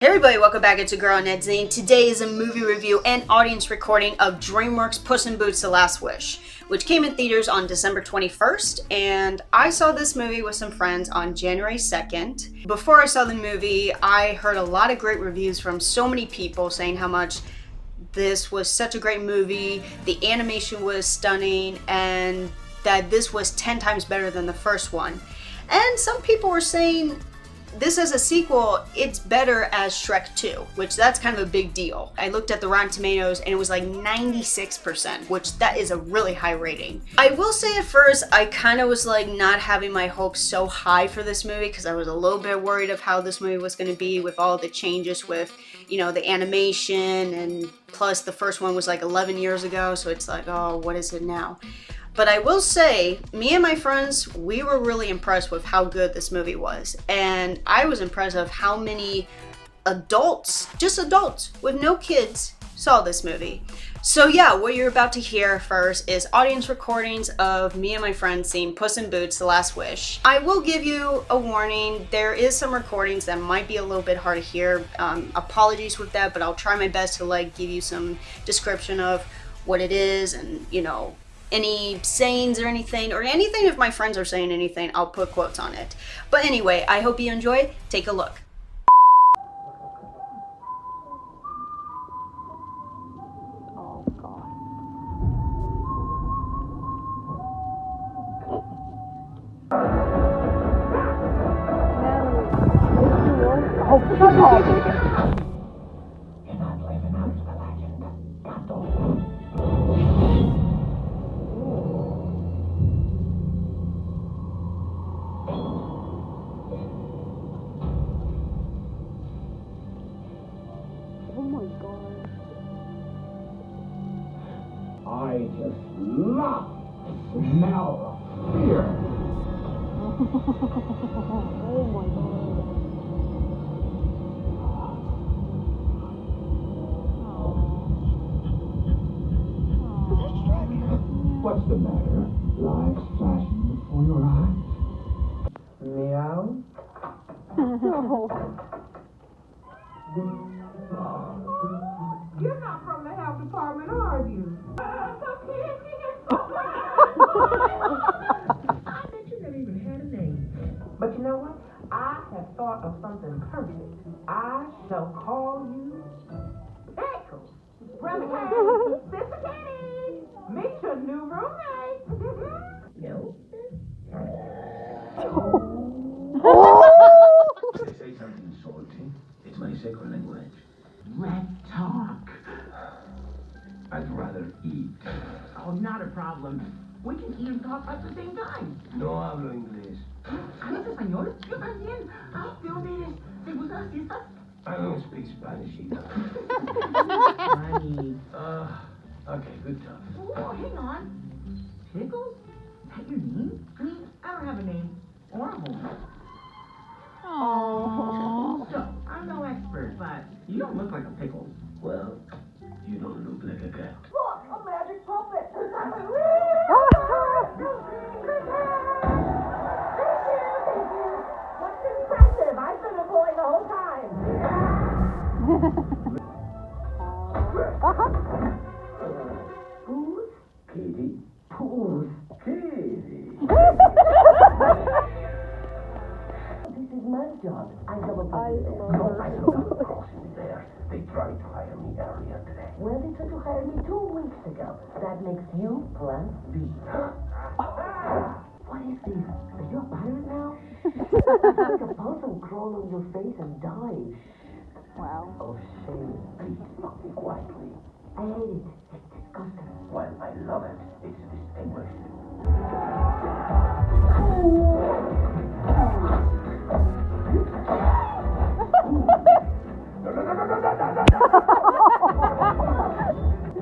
Hey everybody, welcome back. It's your girl Nedzine. Today is a movie review and audience recording of DreamWorks' Puss in Boots: The Last Wish, which came in theaters on December 21st, and I saw this movie with some friends on January 2nd. Before I saw the movie, I heard a lot of great reviews from so many people saying how much this was such a great movie, the animation was stunning, and that this was 10 times better than the first one. And some people were saying this as a sequel, it's better as Shrek 2, which that's kind of a big deal. I looked at the Rotten Tomatoes and it was like 96%, which that is a really high rating. I will say at first, I kind of was like not having my hopes so high for this movie because I was a little bit worried of how this movie was going to be with all the changes with, you know, the animation, and plus the first one was like 11 years ago, so it's like, oh, what is it now? But I will say, me and my friends, we were really impressed with how good this movie was. And I was impressed of how many adults, just adults with no kids, saw this movie. So yeah, what you're about to hear first is audience recordings of me and my friends seeing Puss in Boots: The Last Wish. I will give you a warning, there is some recordings that might be a little bit hard to hear. Apologies with that, but I'll try my best to like give you some description of what it is and, you know, any sayings or anything if my friends are saying anything, I'll put quotes on it. But anyway, I hope you enjoy. Take a look. Oh God. Oh, shut up. You're not living up to the legend. Oh my God. I just love the smell of fear. Oh my God. What's the matter? Lights flashing before your eyes? Meow? You're not from the health department, are you? I bet you never even had a name. But you know what? I have thought of something perfect. I shall call you Sickles. Brother Kenny, Sister Kenny, meet your new roommate. No. Say something salty. It's my sacred language. Let's talk. I'd rather eat. Oh, not a problem. We can eat and talk at the same time. No hablo inglés. ¿Hablas español? Yo también. ¿De dónde eres? ¿Te gustan las fiestas? I don't speak Spanish either. Funny. Okay, good talk. Oh, hang on. Sickles? Is that your name? I mean, I don't have a name or a home. Aww. So, I'm no expert, but you don't look like a pickle. Well, you don't look like a cat. Look, a magic puppet. What's impressive? I've been employed the whole time. Who's Katie? Who's Katie? This is my job. I know what to do. No, I love the crossing there. They tried to hire me earlier today. Well, they tried to hire me 2 weeks ago. That makes you Plan B. What is this? Are you a pirate now? Like a puzzle crawl on your face and die. Wow. Oh, shame. Please talk me quietly. I hate it. It's disgusting. Well, I love it. It's distinguished.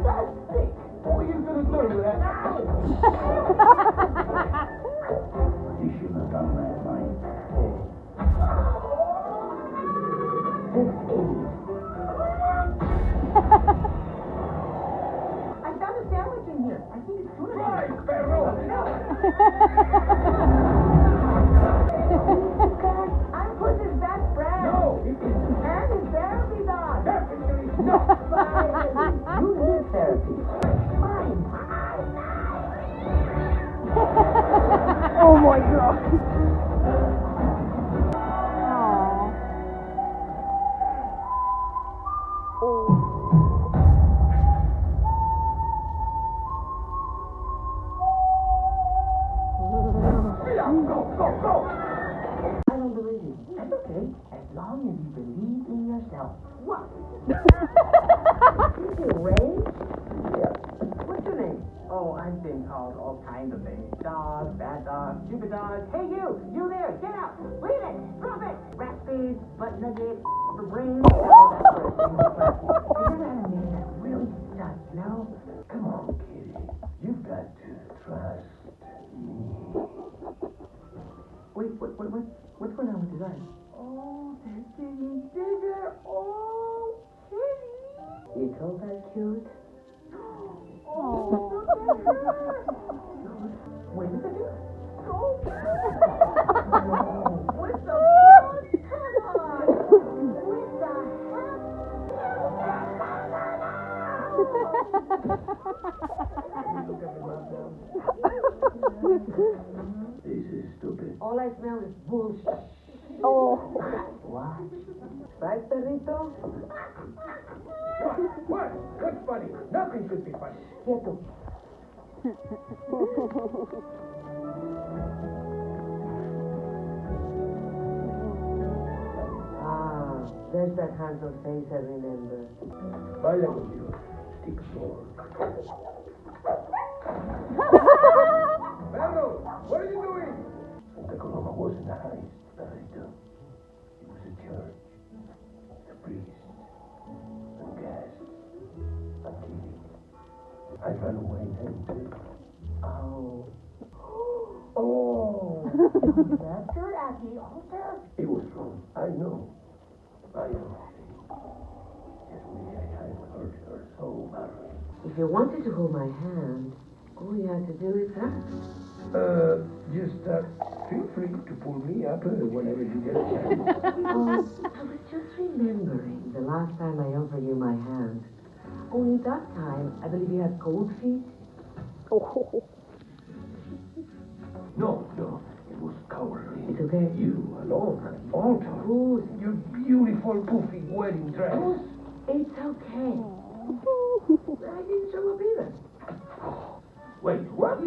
That's sick. What are you gonna do with that? You shouldn't have done that, Mike. This is. I found a sandwich in here. I think it's tuna. Right, Perro! I'm Puss's best friend. No, it isn't. And his best my god. I don't believe you. That's okay, as long as you believe in yourself. What? Ray? Yeah. What's your name? Oh, I've been called all kinds of things. Dog, bad dog, stupid dog. Hey, you there, get out. Leave it, drop it. Rat face, butt nugget, for brain. That sort of thing. But you never had a name that really stuck, you know? Come on, kitty. You've got to trust me. Wait, what's going on with his eyes? Oh, they're getting bigger. Oh, kitty. You told her cute? Oh, look at her. Wait a second. Oh, with the blood. Come on. With the This is stupid. All I smell is bullshit. Oh. What? Right, Perrito? What? What's funny? Nothing could be funny. Quieto. There's that handsome face I remember. Vaya conmigo. Stick sword. Perro, what are you doing? Santa Coloma wasn't a heist, Perrito. It was a church. A priest. And gas. And killing. I ran away then too. Oh. Oh! That's her at the altar. It was wrong. I know. I know. Just maybe I hurt her so badly. If you wanted to hold my hand, all you had to do is ask. Just feel free to pull me up whenever you get a chance. I was just remembering the last time I offered you my hand. Only that time, I believe you had cold feet. Oh. No, it was cowardly. It's okay. You alone at the altar. Who's? Your beautiful poofy wedding dress. Who's? It's okay. I didn't show up either. Wait, what?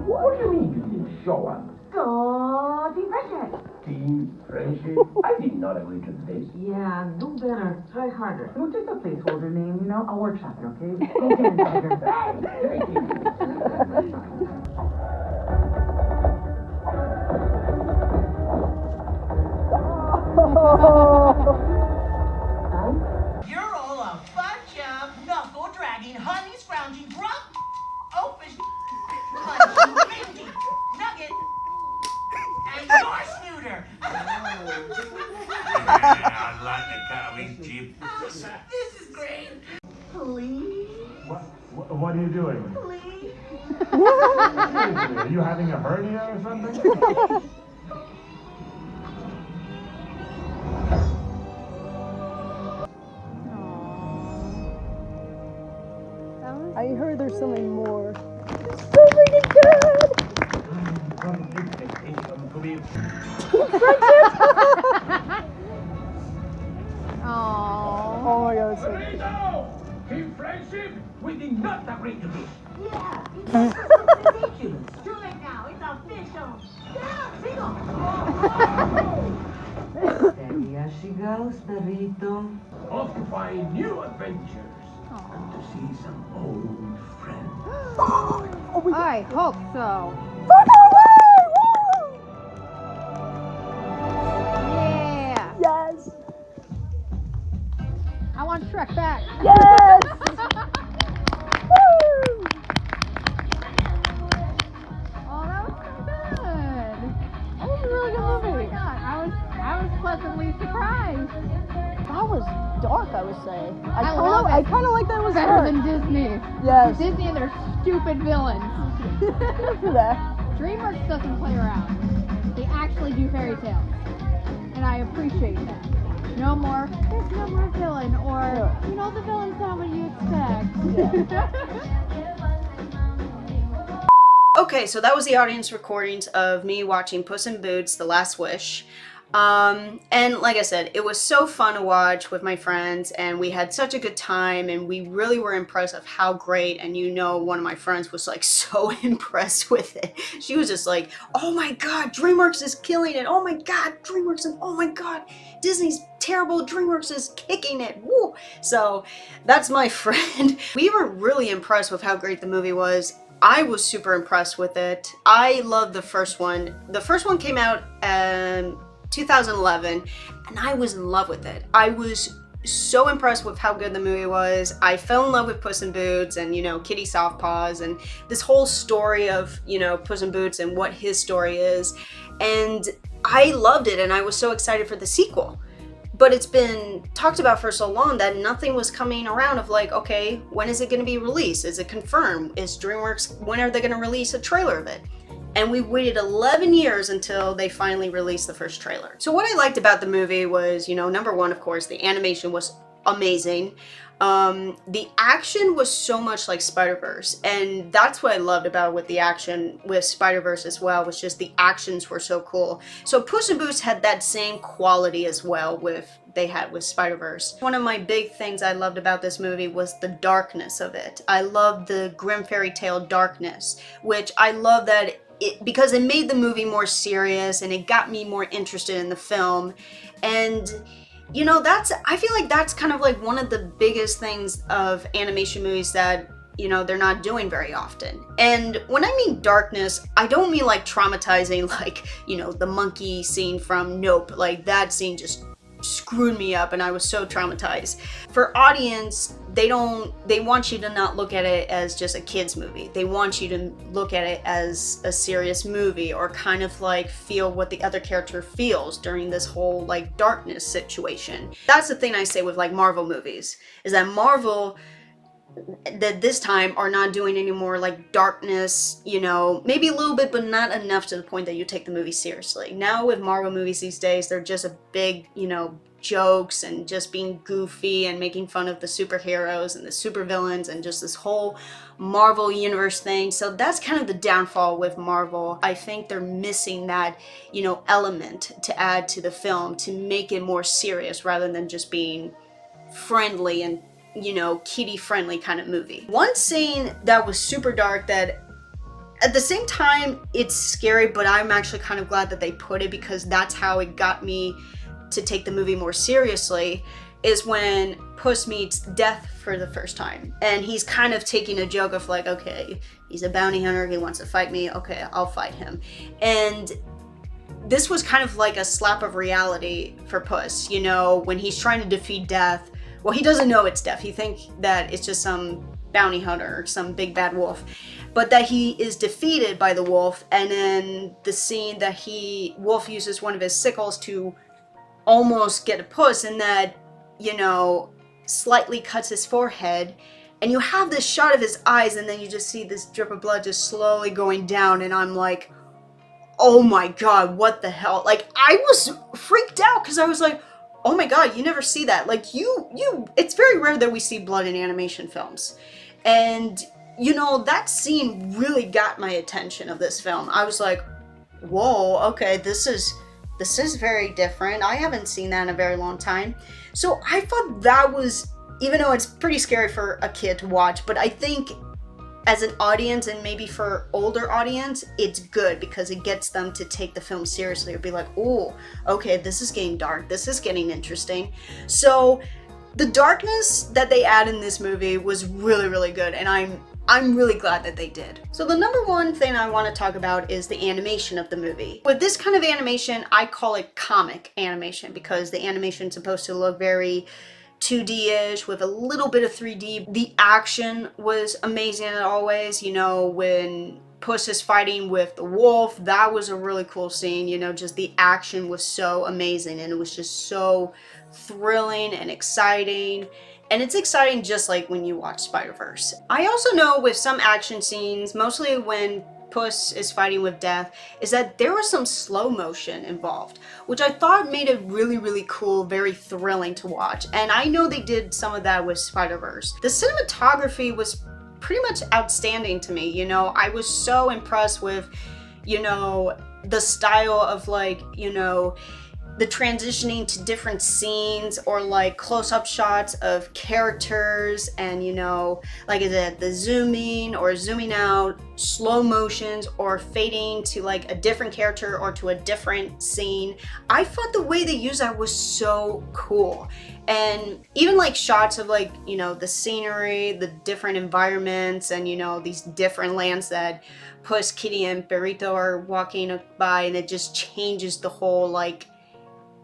What do you mean you didn't show up? Oh, team friendship. Team friendship? I did not agree to this. Yeah, do better. Try harder. No, just a placeholder name, you know? I'll workshop it, okay? Go get it, Tiger. Thank you. You're all a bunch of knuckle-dragging, honey-scrounging, drunk, open, punching, empty, nugget, and your snooter. I'd like to cut a wee chip. This is great. Please, What are you doing? please. Are you having a hernia or something? I heard there's something more. So freaking good! Aww. Oh my god, it's so cute. Perrito! Team friendship? We did not agree to this. Yeah, it's ridiculous. Too late now. It's official. Down, single. Steady as she goes, Perrito. Off to find new adventures. And to see some old friends. I hope so. Yeah. Yes! I want Shrek back. Yes! Woo! Oh, that was so good. That was a really good movie. Oh my god, I was pleasantly surprised. That was dark, I would say. I love it. I kind of like that it was Better dark. than Disney. Yes. Disney and their stupid villains. For that. DreamWorks doesn't play around. They actually do fairy tales. And I appreciate that. No more, there's no more villain, or, you know, the villain's not what you expect. Okay, so that was the audience recordings of me watching Puss in Boots: The Last Wish. And like I said, it was so fun to watch with my friends, and we had such a good time, and we really were impressed of how great, and you know, one of my friends was like so impressed with it. She was just like, oh my god, DreamWorks is killing it, oh my god, DreamWorks, and oh my god, Disney's terrible, DreamWorks is kicking it, woo! So that's my friend. We were really impressed with how great the movie was. I was super impressed with it. I loved the first one. The first one came out 2011, and I was in love with it. I was so impressed with how good the movie was. I fell in love with Puss in Boots and, you know, Kitty Softpaws and this whole story of, you know, Puss in Boots and what his story is. And I loved it, and I was so excited for the sequel. But it's been talked about for so long that nothing was coming around of like, okay, when is it going to be released? Is it confirmed? Is DreamWorks, when are they going to release a trailer of it? And we waited 11 years until they finally released the first trailer. So what I liked about the movie was, you know, number one, of course, the animation was amazing. The action was so much like Spider-Verse, and that's what I loved about with the action with Spider-Verse as well, was just the actions were so cool. So Puss in Boots had that same quality as well they had with Spider-Verse. One of my big things I loved about this movie was the darkness of it. I loved the grim fairy tale darkness, which I love that because it made the movie more serious and it got me more interested in the film. And you know, I feel like that's kind of like one of the biggest things of animation movies that, you know, they're not doing very often. And when I mean darkness, I don't mean like traumatizing, like, you know, the monkey scene from Nope. Like that scene just screwed me up and I was so traumatized. For audience, they want you to not look at it as just a kid's movie. They want you to look at it as a serious movie, or kind of like feel what the other character feels during this whole like darkness situation. That's the thing I say with like Marvel movies, is that Marvel that this time are not doing any more like darkness, you know, maybe a little bit, but not enough to the point that you take the movie seriously. Now with Marvel movies these days, they're just a big, you know, jokes and just being goofy and making fun of the superheroes and the supervillains and just this whole Marvel universe thing. So that's kind of the downfall with Marvel. I think they're missing that, you know, element to add to the film to make it more serious rather than just being friendly and, you know, kiddie friendly kind of movie. One scene that was super dark that at the same time it's scary, but I'm actually kind of glad that they put it because that's how it got me to take the movie more seriously, is when Puss meets Death for the first time. And he's kind of taking a joke of like, okay, he's a bounty hunter, he wants to fight me, okay, I'll fight him. And this was kind of like a slap of reality for Puss, you know, when he's trying to defeat Death. Well, he doesn't know it's Death. He thinks that it's just some bounty hunter, some big bad wolf. But that he is defeated by the wolf, and then the scene that Wolf uses one of his sickles to almost get a Puss, and that, you know, slightly cuts his forehead, and you have this shot of his eyes, and then you just see this drip of blood just slowly going down, and I'm like, oh my god, what the hell? Like, I was freaked out, because I was like, oh my god, you never see that. Like, it's very rare that we see blood in animation films. And, you know, that scene really got my attention of this film. I was like, whoa, okay, this is very different. I haven't seen that in a very long time. So I thought that was, even though it's pretty scary for a kid to watch, but I think as an audience, and maybe for older audience, it's good because it gets them to take the film seriously or be like, oh, okay, this is getting dark, this is getting interesting. So the darkness that they add in this movie was really, really good, and I'm really glad that they did. So the number one thing I want to talk about is the animation of the movie. With this kind of animation, I call it comic animation because the animation is supposed to look very 2D-ish with a little bit of 3D. The action was amazing as always. You know, when Puss is fighting with the wolf, that was a really cool scene. You know, just the action was so amazing, and it was just so thrilling and exciting. And it's exciting just like when you watch Spider-Verse. I also know with some action scenes, mostly when Puss is fighting with Death, is that there was some slow motion involved, which I thought made it really, really cool, very thrilling to watch. And I know they did some of that with Spider-Verse. The cinematography was pretty much outstanding to me. You know, I was so impressed with, you know, the style of like, you know, the transitioning to different scenes or like close-up shots of characters, and you know, like I said, the zooming or zooming out, slow motions, or fading to like a different character or to a different scene. I thought the way they used that was so cool. And even like shots of like, you know, the scenery, the different environments, and you know, these different lands that Puss, Kitty, and Perrito are walking by, and it just changes the whole like,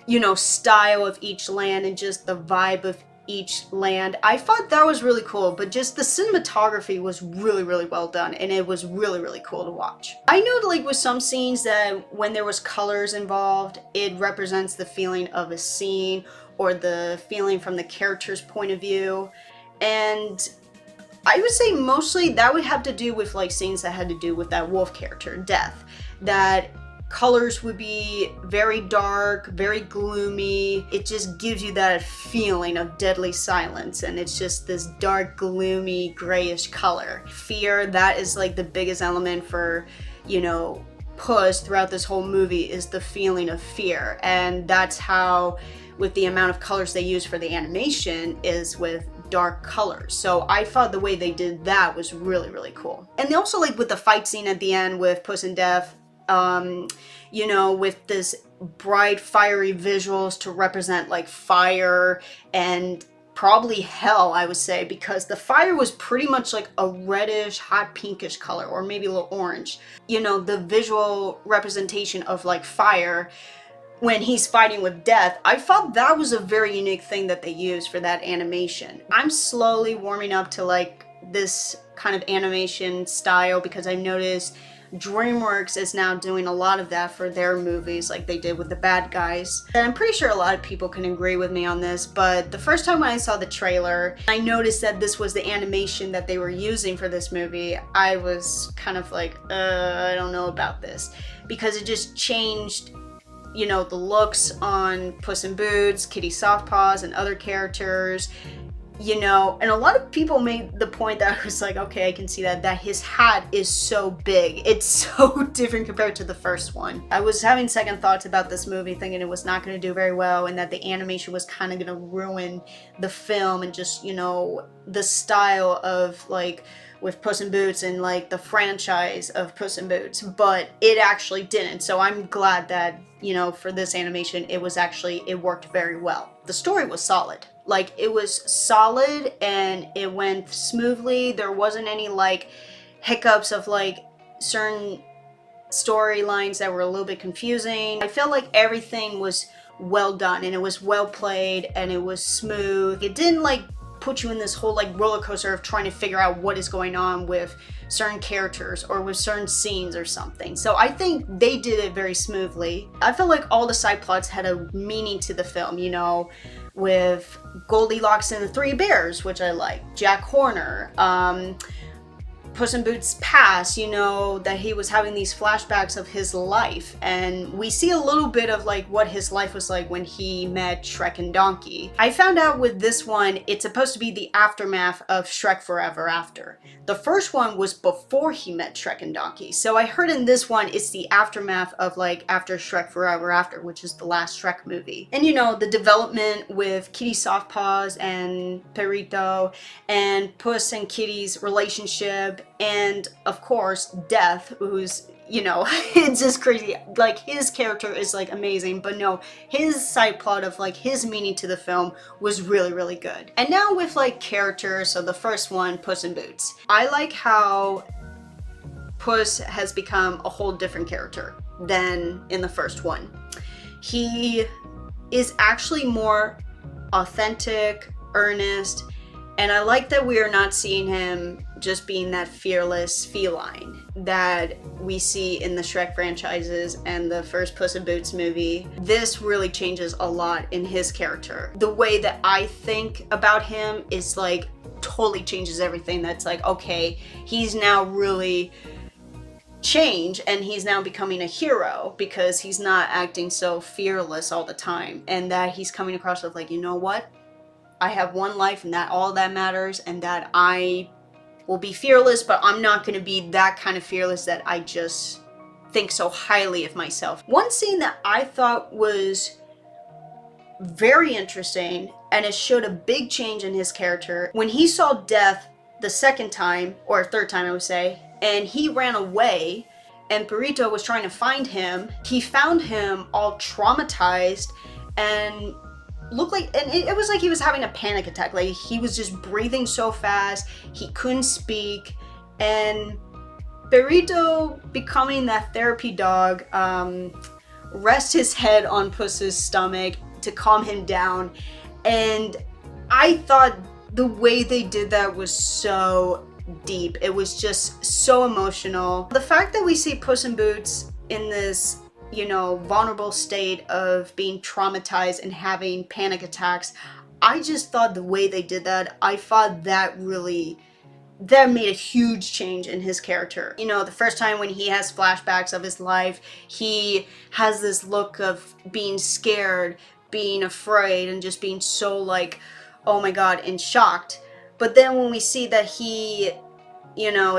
you know, style of each land and just the vibe of each land. I thought that was really cool, but just the cinematography was really, really well done, and it was really, really cool to watch. I know like with some scenes that when there was colors involved, it represents the feeling of a scene or the feeling from the character's point of view. And I would say mostly that would have to do with like scenes that had to do with that wolf character, Death, that colors would be very dark, very gloomy. It just gives you that feeling of deadly silence, and it's just this dark, gloomy, grayish color. Fear, that is like the biggest element for, you know, Puss throughout this whole movie, is the feeling of fear. And that's how, with the amount of colors they use for the animation, is with dark colors. So I thought the way they did that was really, really cool. And they also, like with the fight scene at the end with Puss and Death, you know, with this bright, fiery visuals to represent like fire and probably hell, I would say, because the fire was pretty much like a reddish, hot pinkish color, or maybe a little orange. You know, the visual representation of like fire when he's fighting with Death, I thought that was a very unique thing that they used for that animation. I'm slowly warming up to like this kind of animation style because I noticed DreamWorks is now doing a lot of that for their movies, like they did with The Bad Guys. And I'm pretty sure a lot of people can agree with me on this, but the first time when I saw the trailer, I noticed that this was the animation that they were using for this movie. I was kind of like, I don't know about this, because it just changed, you know, the looks on Puss in Boots, Kitty Softpaws, and other characters. You know, and a lot of people made the point that I was like, okay, I can see that his hat is so big. It's so different compared to the first one. I was having second thoughts about this movie, thinking it was not going to do very well, and that the animation was kind of going to ruin the film and just, you know, the style of like with Puss in Boots and like the franchise of Puss in Boots, but it actually didn't. So I'm glad that, you know, for this animation, it worked very well. The story was solid. Like, it was solid and it went smoothly. There wasn't any like hiccups of like certain storylines that were a little bit confusing. I felt like everything was well done and it was well played and it was smooth. It didn't like put you in this whole like roller coaster of trying to figure out what is going on with certain characters or with certain scenes or something. So I think they did it very smoothly. I felt like all the side plots had a meaning to the film, you know, with Goldilocks and the Three Bears, which I like, Jack Horner, Puss in Boots' past, you know, that he was having these flashbacks of his life, and we see a little bit of like what his life was like when he met Shrek and Donkey. I found out with this one, it's supposed to be the aftermath of Shrek Forever After. The first one was before he met Shrek and Donkey, so I heard in this one it's the aftermath of like after Shrek Forever After, which is the last Shrek movie. And you know, the development with Kitty Softpaws and Perrito, and Puss and Kitty's relationship, and of course Death, who's, you know, it's just crazy. Like, his character is like amazing, but no, his side plot of like his meaning to the film was really, really good. And now with like characters, so the first one, Puss in Boots, I like how Puss has become a whole different character than in the first one. He is actually more authentic, earnest, and I like that we are not seeing him just being that fearless feline that we see in the Shrek franchises and the first Puss in Boots movie. This really changes a lot in his character. The way that I think about him is like totally changes everything. That's like, okay, he's now really changed and he's now becoming a hero because he's not acting so fearless all the time, and that he's coming across with like, you know what? I have one life and that all that matters, and that I will be fearless, but I'm not going to be that kind of fearless that I just think so highly of myself. One scene that I thought was very interesting, and it showed a big change in his character, when he saw death the second time, or third time I would say, and he ran away, and Perrito was trying to find him. He found him all traumatized and looked like, and it was like he was having a panic attack. Like, he was just breathing so fast, he couldn't speak, and Perrito, becoming that therapy dog, rests his head on Puss's stomach to calm him down, and I thought the way they did that was so deep. It was just so emotional. The fact that we see Puss in Boots in this, you know, vulnerable state of being traumatized and having panic attacks, I just thought the way they did that, I thought that made a huge change in his character. You know, the first time when he has flashbacks of his life, he has this look of being scared, being afraid, and just being so like, oh my god, and shocked. But then when we see that he, you know,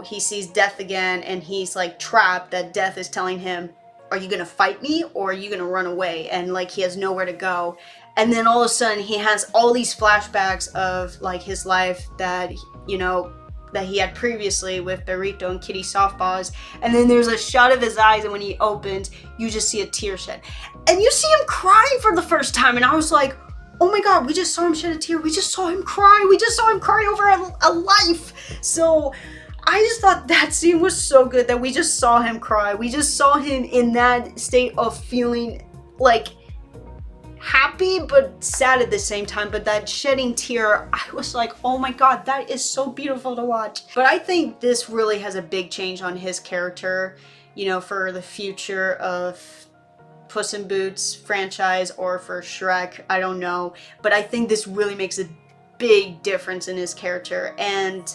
he sees death again, and he's like trapped, that death is telling him, are you gonna fight me or are you gonna run away? And like, he has nowhere to go. And then all of a sudden he has all these flashbacks of like his life that, you know, that he had previously with Perrito and Kitty Softpaws. And then there's a shot of his eyes, and when he opens, you just see a tear shed. And you see him crying for the first time, and I was like, oh my god, we just saw him shed a tear. We just saw him cry. We just saw him cry over a life. So I just thought that scene was so good that we just saw him cry. We just saw him in that state of feeling like happy but sad at the same time. But that shedding tear, I was like, oh my god, that is so beautiful to watch. But I think this really has a big change on his character, you know, for the future of Puss in Boots franchise, or for Shrek, I don't know. But I think this really makes a big difference in his character, and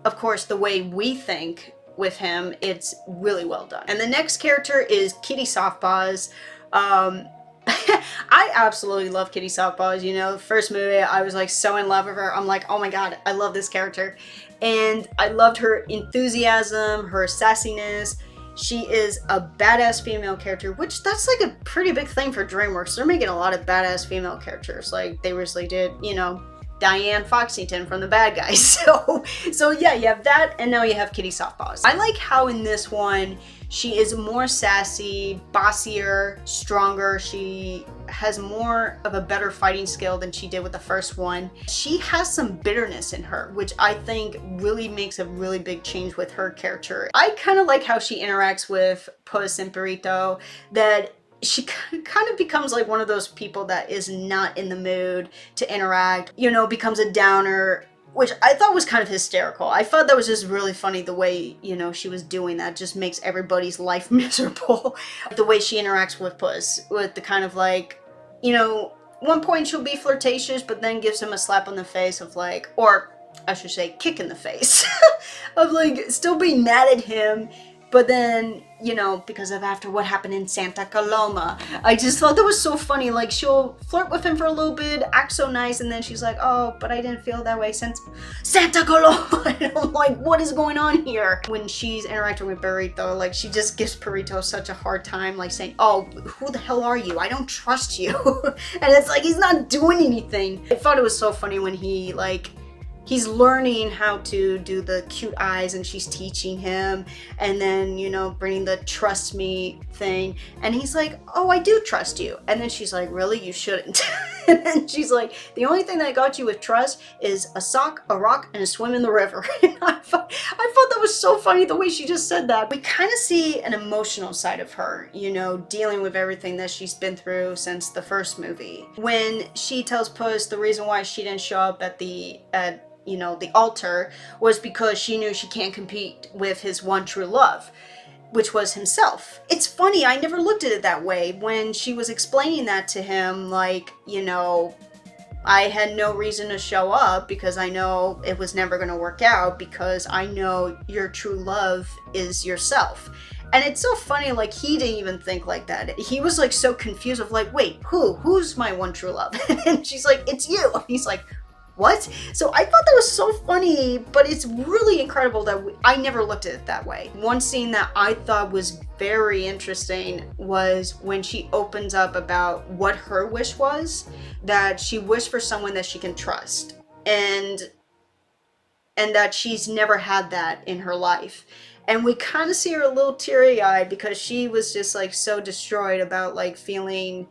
of course the way we think with him, it's really well done. And the next character is Kitty Softpaws. I absolutely love Kitty Softpaws. You know, first movie, I was like so in love with her. I'm like, oh my god, I love this character. And I loved her enthusiasm, her sassiness. She is a badass female character, which that's like a pretty big thing for DreamWorks. They're making a lot of badass female characters. Like, they recently did, you know, Diane Foxington from The Bad Guys. So yeah, you have that, and now you have Kitty Softpaws. I like how in this one, she is more sassy, bossier, stronger. She has more of a better fighting skill than she did with the first one. She has some bitterness in her, which I think really makes a really big change with her character. I kind of like how she interacts with Puss and Perrito, that she kind of becomes like one of those people that is not in the mood to interact, you know, becomes a downer, which I thought was kind of hysterical. I thought that was just really funny, the way, you know, she was doing that. Just makes everybody's life miserable. The way she interacts with Puss, with the kind of like, you know, one point she'll be flirtatious, but then gives him a slap on the face of like, or I should say kick in the face, of like still being mad at him. But then, you know, because of after what happened in Santa Coloma, I just thought that was so funny. Like, she'll flirt with him for a little bit, act so nice, and then she's like, oh, but I didn't feel that way since Santa Coloma. And I'm like, what is going on here? When she's interacting with Perrito, like, she just gives Perrito such a hard time, like saying, oh, who the hell are you? I don't trust you. And it's like, he's not doing anything. I thought it was so funny when he, like, he's learning how to do the cute eyes, and she's teaching him, and then, you know, bringing the trust me thing, and he's like, oh, I do trust you. And then she's like, really? You shouldn't. And then she's like, the only thing that got you with trust is a sock, a rock, and a swim in the river. And I thought that was so funny, the way she just said that. We kind of see an emotional side of her, you know, dealing with everything that she's been through since the first movie. When she tells Puss the reason why she didn't show up at the altar was because she knew she can't compete with his one true love, which was himself. It's funny, I never looked at it that way. When she was explaining that to him, like, you know, I had no reason to show up because I know it was never going to work out, because I know your true love is yourself. And it's so funny, like, he didn't even think like that. He was like so confused of like, wait, who's my one true love? And she's like, it's you. And he's like, what? So I thought that was so funny, but it's really incredible that I never looked at it that way. One scene that I thought was very interesting was when she opens up about what her wish was, that she wished for someone that she can trust, and that she's never had that in her life. And we kind of see her a little teary-eyed because she was just like so destroyed about like feeling,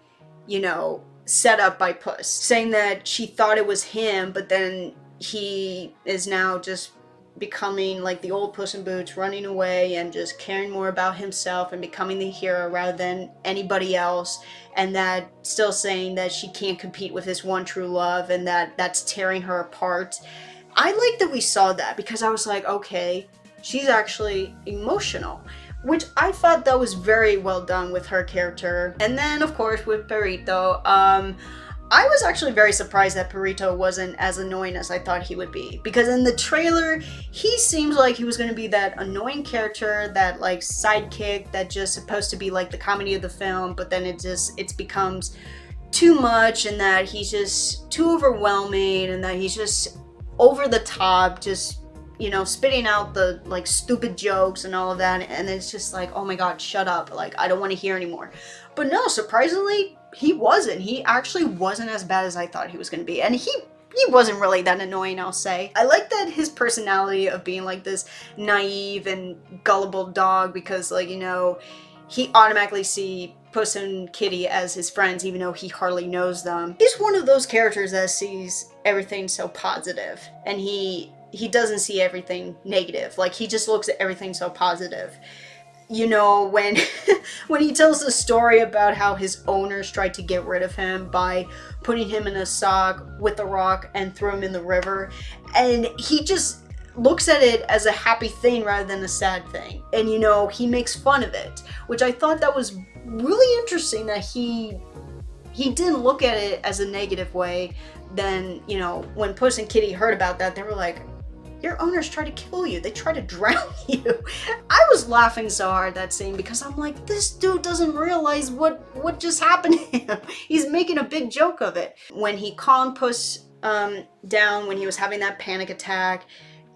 you know, set up by Puss, saying that she thought it was him, but then he is now just becoming like the old Puss in Boots, running away and just caring more about himself and becoming the hero rather than anybody else, and that still saying that she can't compete with his one true love, and that that's tearing her apart. I like that we saw that because I was like, okay, she's actually emotional, which I thought that was very well done with her character. And then, of course, with Perrito, I was actually very surprised that Perrito wasn't as annoying as I thought he would be. Because in the trailer, he seems like he was going to be that annoying character, that like sidekick that just supposed to be like the comedy of the film, but then it becomes too much, and that he's just too overwhelming, and that he's just over the top, just, you know, spitting out the like stupid jokes and all of that, and it's just like, oh my god, shut up, like I don't want to hear anymore. But no, surprisingly, he wasn't. He actually wasn't as bad as I thought he was going to be, and he wasn't really that annoying, I'll say. I like that his personality of being like this naive and gullible dog, because like, you know, he automatically see Puss and Kitty as his friends, even though he hardly knows them. He's one of those characters that sees everything so positive, and he doesn't see everything negative. Like, he just looks at everything so positive. You know, when when he tells the story about how his owners tried to get rid of him by putting him in a sock with a rock and throw him in the river, and he just looks at it as a happy thing rather than a sad thing. And, you know, he makes fun of it, which I thought that was really interesting, that he didn't look at it as a negative way. Then, you know, when Puss and Kitty heard about that, they were like, your owners tried to kill you. They tried to drown you. I was laughing so hard that scene because I'm like, this dude doesn't realize what just happened to him. He's making a big joke of it. When he calmed Puss down when he was having that panic attack,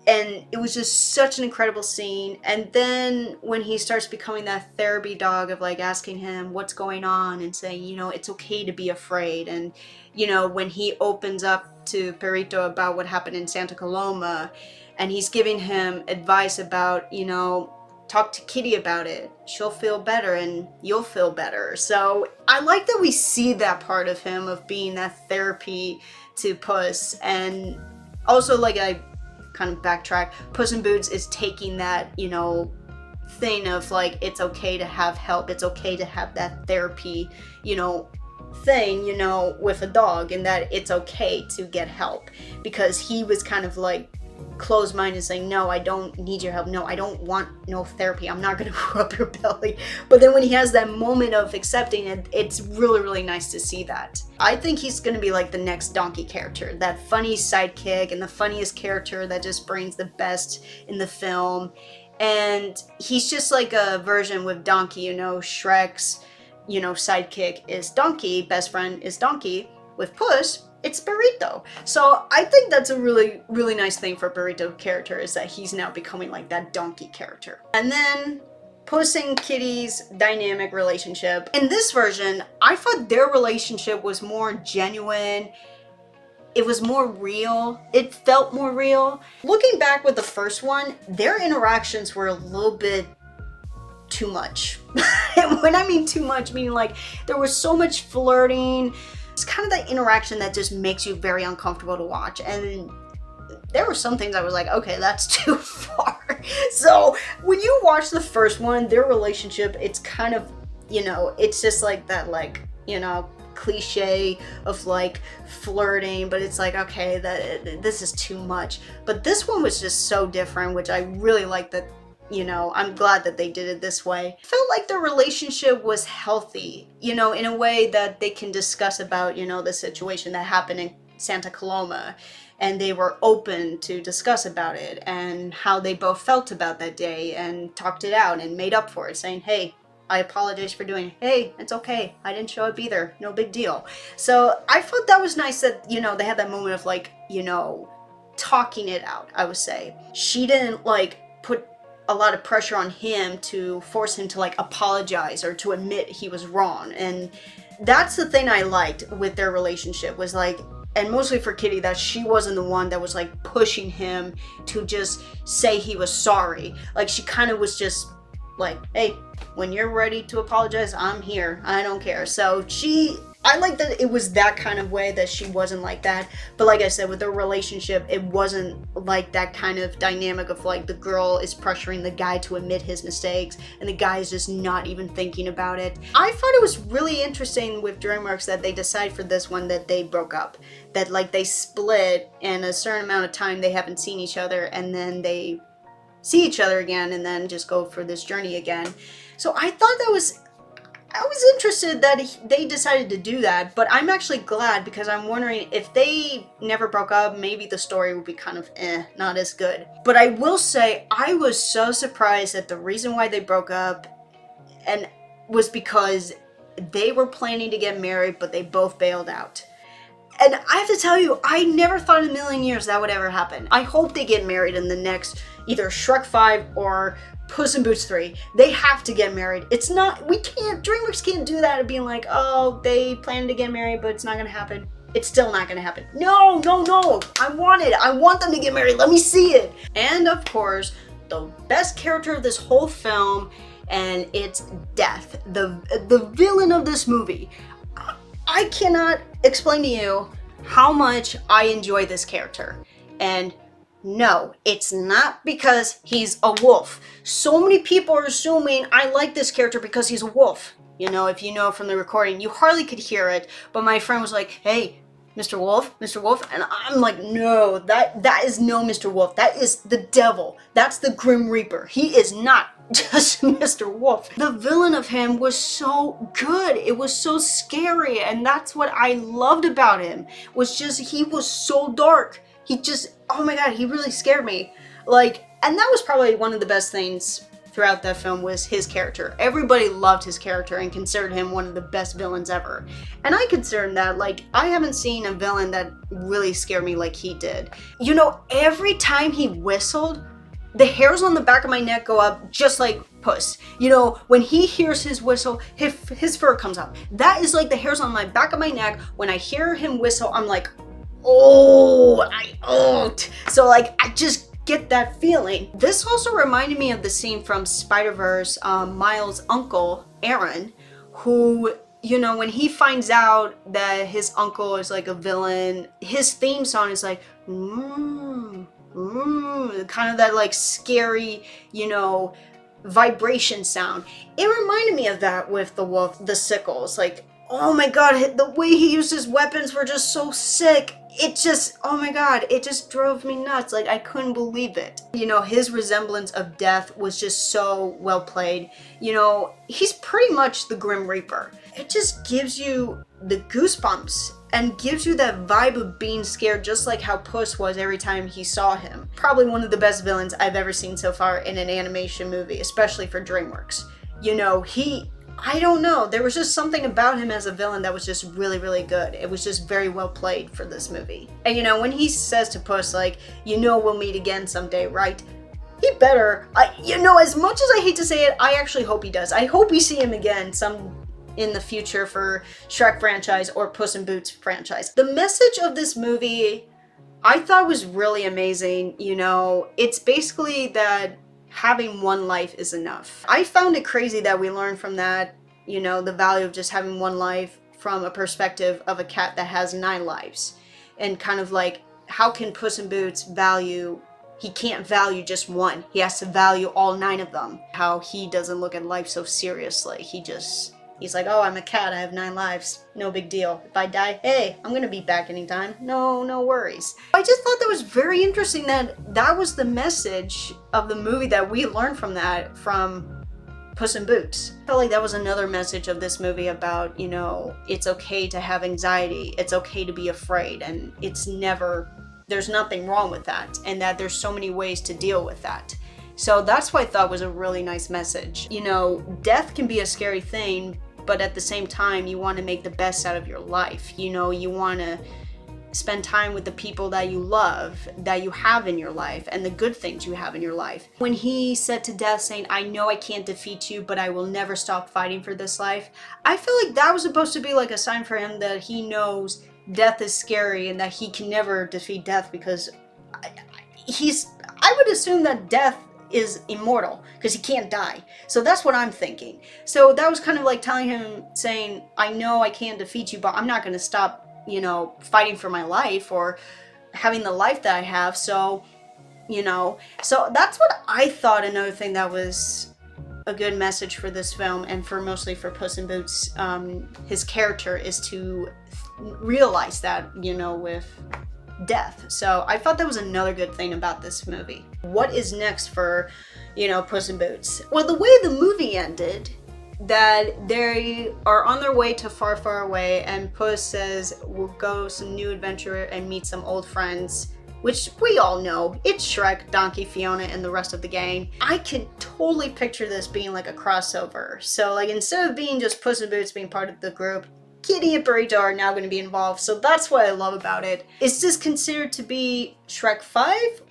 and it was just such an incredible scene. And then when he starts becoming that therapy dog of like asking him what's going on and saying, you know, it's okay to be afraid. And, you know, when he opens up to Perrito about what happened in Santa Coloma, and he's giving him advice about, you know, talk to Kitty about it. She'll feel better and you'll feel better. So I like that we see that part of him, of being that therapy to Puss. And also, like, I kind of backtrack, Puss in Boots is taking that, you know, thing of like, it's okay to have help, it's okay to have that therapy, you know, thing, you know, with a dog, and that it's okay to get help, because he was kind of like closed-minded, saying, no, I don't need your help, no, I don't want no therapy, I'm not gonna rub your belly. But then when he has that moment of accepting it, it's really, really nice to see that. I think he's gonna be like the next Donkey character, that funny sidekick and the funniest character that just brings the best in the film. And he's just like a version with Donkey, you know, Shrek's, you know, sidekick is Donkey, best friend is Donkey. With Puss, it's Perrito. So I think that's a really, really nice thing for Perrito character, is that he's now becoming like that Donkey character. And then Puss and Kitty's dynamic relationship. In this version, I thought their relationship was more genuine. It was more real. It felt more real. Looking back with the first one, their interactions were a little bit too much. And when I mean too much, meaning like there was so much flirting. It's kind of that interaction that just makes you very uncomfortable to watch. And there were some things I was like, okay, that's too far. So when you watch the first one, their relationship, it's kind of, you know, it's just like that, like, you know, cliche of like flirting, but it's like, okay, this is too much. But this one was just so different, which I really like that. You know, I'm glad that they did it this way. I felt like the relationship was healthy, you know, in a way that they can discuss about, you know, the situation that happened in Santa Coloma, and they were open to discuss about it and how they both felt about that day, and talked it out and made up for it, saying, hey, I apologize for doing it. Hey, it's okay. I didn't show up either. No big deal. So I thought that was nice that, you know, they had that moment of like you know, talking it out, I would say. She didn't like put a lot of pressure on him to force him to like apologize or to admit he was wrong. And that's the thing I liked with their relationship, was like, and mostly for Kitty, that she wasn't the one that was like pushing him to just say he was sorry. Like, she kind of was just like, hey, when you're ready to apologize, I'm here, I don't care. So I like that it was that kind of way, that she wasn't like that. But like I said, with their relationship, it wasn't like that kind of dynamic of like the girl is pressuring the guy to admit his mistakes and the guy is just not even thinking about it. I thought it was really interesting with DreamWorks that they decided for this one that they broke up. That like they split, and a certain amount of time they haven't seen each other, and then they see each other again and then just go for this journey again. So I thought I was interested that they decided to do that, but I'm actually glad, because I'm wondering if they never broke up, maybe the story would be kind of not as good. But I will say, I was so surprised that the reason why they broke up and was because they were planning to get married, but they both bailed out. And I have to tell you, I never thought in a million years that would ever happen. I hope they get married in the next either Shrek 5 or Puss in Boots 3. They have to get married. DreamWorks can't do that of being like, oh, they plan to get married, but it's not gonna happen. It's still not gonna happen. No, I want them to get married. Let me see it. And of course, the best character of this whole film, and it's Death, the villain of this movie. I cannot explain to you how much I enjoy this character. And no, it's not because he's a wolf. So many people are assuming I like this character because he's a wolf. You know, if you know from the recording, you hardly could hear it, but my friend was like, hey, Mr. Wolf, and I'm like, no, that is no Mr. Wolf. That is the devil. That's the Grim Reaper. He is not just Mr. Wolf. The villain of him was so good. It was so scary, and that's what I loved about him. Was just, he was so dark. He just, oh my god, he really scared me. Like, and that was probably one of the best things throughout that film, was his character. Everybody loved his character and considered him one of the best villains ever. And I consider that, like, I haven't seen a villain that really scared me like he did. You know, every time he whistled, the hairs on the back of my neck go up just like Puss. You know, when he hears his whistle, his fur comes up. That is like the hairs on my back of my neck. When I hear him whistle, I'm like, oh, so like, I just get that feeling. This also reminded me of the scene from Spider-Verse, Miles' uncle, Aaron, who, you know, when he finds out that his uncle is like a villain, his theme song is like, kind of that like scary, you know, vibration sound. It reminded me of that with the wolf, the Sickles. Like, oh my god, the way he used his weapons were just so sick. It just, oh my god, it just drove me nuts. Like, I couldn't believe it. You know, his resemblance of Death was just so well played. You know, he's pretty much the Grim Reaper. It just gives you the goosebumps and gives you that vibe of being scared, just like how Puss was every time he saw him. Probably one of the best villains I've ever seen so far in an animation movie, especially for DreamWorks. You know, I don't know, there was just something about him as a villain that was just really, really good. It was just very well played for this movie. And you know, when he says to Puss, like, you know we'll meet again someday, right? He better. You know, as much as I hate to say it, I actually hope he does. I hope we see him again in the future for Shrek franchise or Puss in Boots franchise. The message of this movie, I thought was really amazing. You know, it's basically that having one life is enough. I found it crazy that we learned from that, you know, the value of just having one life from a perspective of a cat that has 9 lives. And kind of like, how can Puss in Boots value, he can't value just one. He has to value all 9 of them. How he doesn't look at life so seriously. He's like, oh, I'm a cat, I have 9 lives. No big deal. If I die, hey, I'm gonna be back anytime. No worries. I just thought that was very interesting that was the message of the movie that we learned from that, from Puss in Boots. I felt like that was another message of this movie about, you know, it's okay to have anxiety. It's okay to be afraid, and there's nothing wrong with that, and that there's so many ways to deal with that. So that's what I thought was a really nice message. You know, death can be a scary thing, but at the same time, you want to make the best out of your life. You know, you want to spend time with the people that you love, that you have in your life, and the good things you have in your life. When he said to Death saying, I know I can't defeat you, but I will never stop fighting for this life, I feel like that was supposed to be like a sign for him that he knows death is scary and that he can never defeat death, because I would assume that death is immortal because he can't die. So that's what I'm thinking. So that was kind of like telling him, saying, I know I can't defeat you, but I'm not going to stop, you know, fighting for my life or having the life that I have. So, you know, so that's what I thought. Another thing that was a good message for this film, and for mostly for Puss in Boots, his character is to realize that, you know, with death. So I thought that was another good thing about this movie. What is next for, you know, Puss in Boots? Well, the way the movie ended, that they are on their way to far, far away, and Puss says we'll go some new adventure and meet some old friends, which we all know. It's Shrek, Donkey, Fiona, and the rest of the gang. I can totally picture this being like a crossover. So like, instead of being just Puss in Boots being part of the group, Kitty and Perrito are now going to be involved, so that's what I love about it. Is this considered to be Shrek 5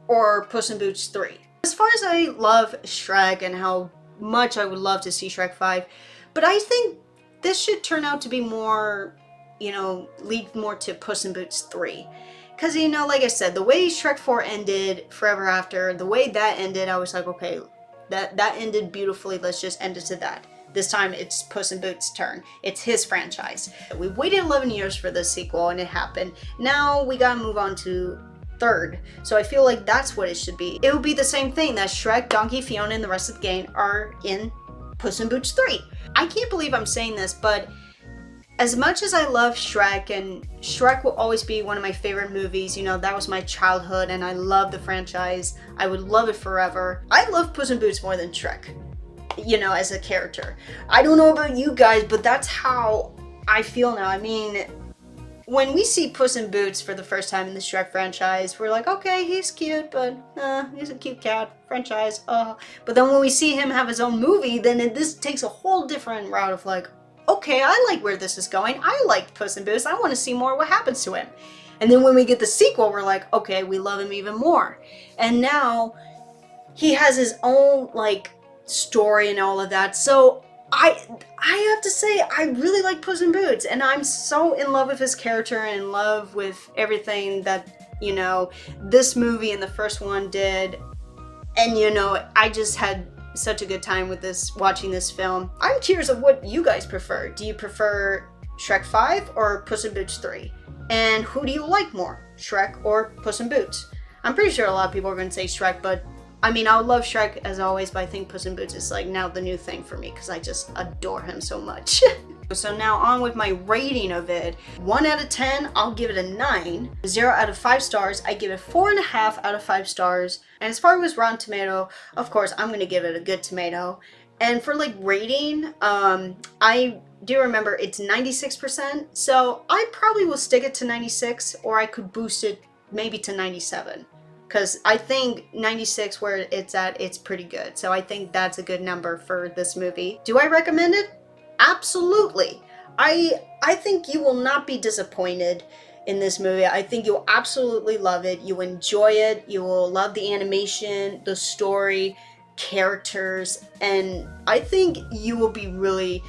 or Puss in Boots 3? As far as I love Shrek and how much I would love to see Shrek 5, but I think this should turn out to be more, you know, lead more to Puss in Boots 3. Because, you know, like I said, the way Shrek 4 ended, Forever After, the way that ended, I was like, okay, that ended beautifully, let's just end it to that. This time it's Puss in Boots' turn. It's his franchise. We waited 11 years for this sequel and it happened. Now we gotta move on to third. So I feel like that's what it should be. It would be the same thing, that Shrek, Donkey, Fiona, and the rest of the gang are in Puss in Boots 3. I can't believe I'm saying this, but as much as I love Shrek, and Shrek will always be one of my favorite movies, you know, that was my childhood and I love the franchise. I would love it forever. I love Puss in Boots more than Shrek, you know, as a character. I don't know about you guys, but that's how I feel now. I mean, when we see Puss in Boots for the first time in the Shrek franchise, we're like, okay, he's cute, but he's a cute cat franchise. But then when we see him have his own movie, then this takes a whole different route of like, okay, I like where this is going. I like Puss in Boots. I want to see more what happens to him. And then when we get the sequel, we're like, okay, we love him even more. And now he has his own, like, story and all of that. So I have to say, I really like Puss in Boots, and I'm so in love with his character and in love with everything that, you know, this movie and the first one did. And, you know, I just had such a good time with this, watching this film. I'm curious of what you guys prefer. Do you prefer Shrek 5 or Puss in Boots 3? And who do you like more, Shrek or Puss in Boots? I'm pretty sure a lot of people are going to say Shrek, but I mean, I love Shrek as always, but I think Puss in Boots is like now the new thing for me because I just adore him so much. So now on with my rating of it. 1 out of 10, I'll give it a 9. 0 out of 5 stars, I give it 4.5 out of 5 stars. And as far as Rotten Tomato, of course, I'm going to give it a good tomato. And for like rating, I do remember it's 96%, so I probably will stick it to 96, or I could boost it maybe to 97. Because I think 96, where it's at, it's pretty good. So I think that's a good number for this movie. Do I recommend it? Absolutely. I think you will not be disappointed in this movie. I think you'll absolutely love it. You enjoy it. You will love the animation, the story, characters, and I think you will be really,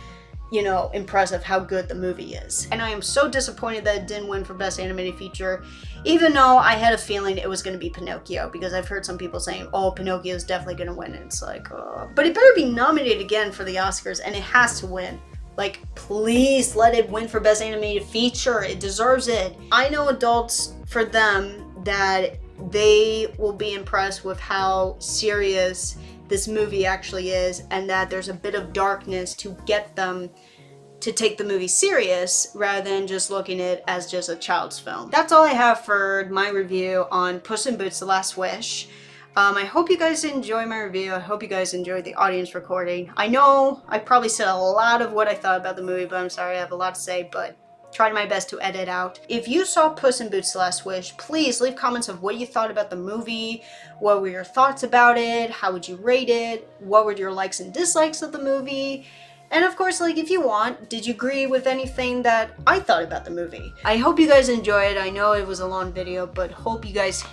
you know, impressed of how good the movie is. And I am so disappointed that it didn't win for Best Animated Feature, even though I had a feeling it was going to be Pinocchio, because I've heard some people saying, oh, Pinocchio is definitely going to win, and it's like, oh. But it better be nominated again for the Oscars, and it has to win. Like, please let it win for Best Animated Feature. It deserves it. I know adults, for them, that they will be impressed with how serious this movie actually is, and that there's a bit of darkness to get them to take the movie serious rather than just looking at it as just a child's film. That's all I have for my review on Puss in Boots: The Last Wish. I hope you guys enjoy my review. I hope you guys enjoyed the audience recording. I know I probably said a lot of what I thought about the movie, but I'm sorry, I have a lot to say, but tried my best to edit out. If you saw Puss in Boots: The Last Wish, please leave comments of what you thought about the movie, what were your thoughts about it, how would you rate it, what were your likes and dislikes of the movie, And of course, like, if you want, did you agree with anything that I thought about the movie? I hope you guys enjoy it. I know it was a long video, but hope you guys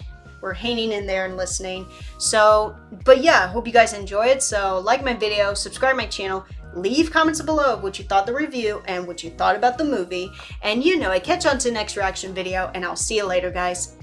were hanging in there and listening. So, but yeah, hope you guys enjoy it. So like my video, subscribe my channel, leave comments below of what you thought of the review and what you thought about the movie. And you know, I catch on to the next reaction video, and I'll see you later, guys.